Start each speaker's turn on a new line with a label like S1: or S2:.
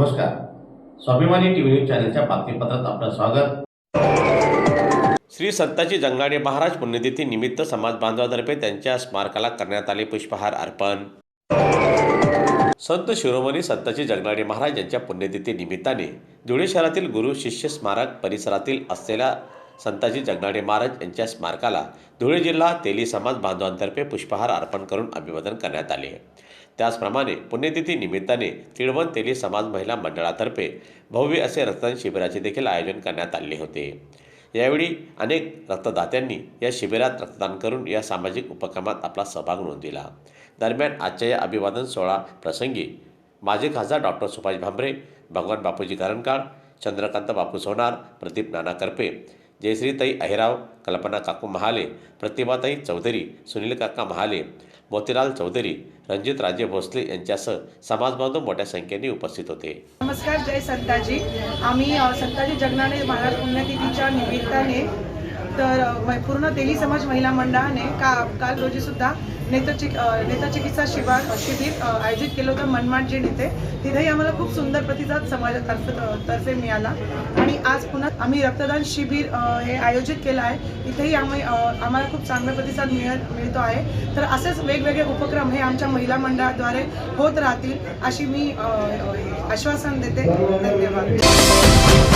S1: नमस्कार. स्वाभिमानी TV news चॅनलच्या बातमीपत्रात आपलं स्वागत.
S2: श्री संताजी जगनाडे महाराज पुण्यतिथी निमित्त समाज बांधवांतर्फे त्यांच्या स्मारकाला करण्यात आले पुष्पहार अर्पण. संत शिरोमणी संताजी जगनाडे महाराज यांच्या पुण्यतिथी निमित्ताने धुळे शहरातील गुरु शिष्य स्मारक परिसरातील असलेल्या संताजी जगनाडे महाराज यांच्या स्मारकाला धुळे जिल्हा तेली समाज बांधवांतर्फे पुष्पहार अर्पण करून अभिवादन करण्यात आले. त्याचप्रमाणे पुण्यतिथी निमित्ताने तिळवण तेली समाज महिला मंडळातर्फे भव्य असे रक्तदान शिबिराचे देखील आयोजन करण्यात आले होते. यावेळी अनेक रक्तदात्यांनी या शिबिरात रक्तदान करून या सामाजिक उपक्रमात आपला सहभाग नोंदविला. दरम्यान आजच्या या अभिवादन सोहळा प्रसंगी माजी खासदार डॉक्टर सुभाष भामरे, भगवान बापूजी करणकाळ, चंद्रकांत बापू सोनार, प्रदीप नाना करपे, जयश्रीताई अहिराव, कल्पना काकू महाले, प्रतिभाताई चौधरी, सुनील काका महाले, मोतीलाल चौधरी, रणजित राजे भोसले यांच्यासह समाजबांधव मोठ्या संख्येने उपस्थित होते.
S3: नमस्कार. जय संताजी. आम्ही संताजी जगनाडे महाराज पुण्यतिथीच्या निमित्ताने तर पूर्ण तेली समाज महिला मंडळाने काल रोजी सुद्धा नेत्रचिकित्सा शिबिर आयोजित केलं होतं मनमाड इथे. तिथेही आम्हाला खूप सुंदर प्रतिसाद समाजातर्फे मिळाला आणि आज पुन्हा आम्ही रक्तदान शिबिर हे आयोजित केलं आहे. इथेही आम्हाला खूप चांगला प्रतिसाद मिळतो आहे. तर असेच वेगवेगळे उपक्रम हे आमच्या महिला मंडळाद्वारे होत राहतील अशी मी आश्वासन देते. धन्यवाद.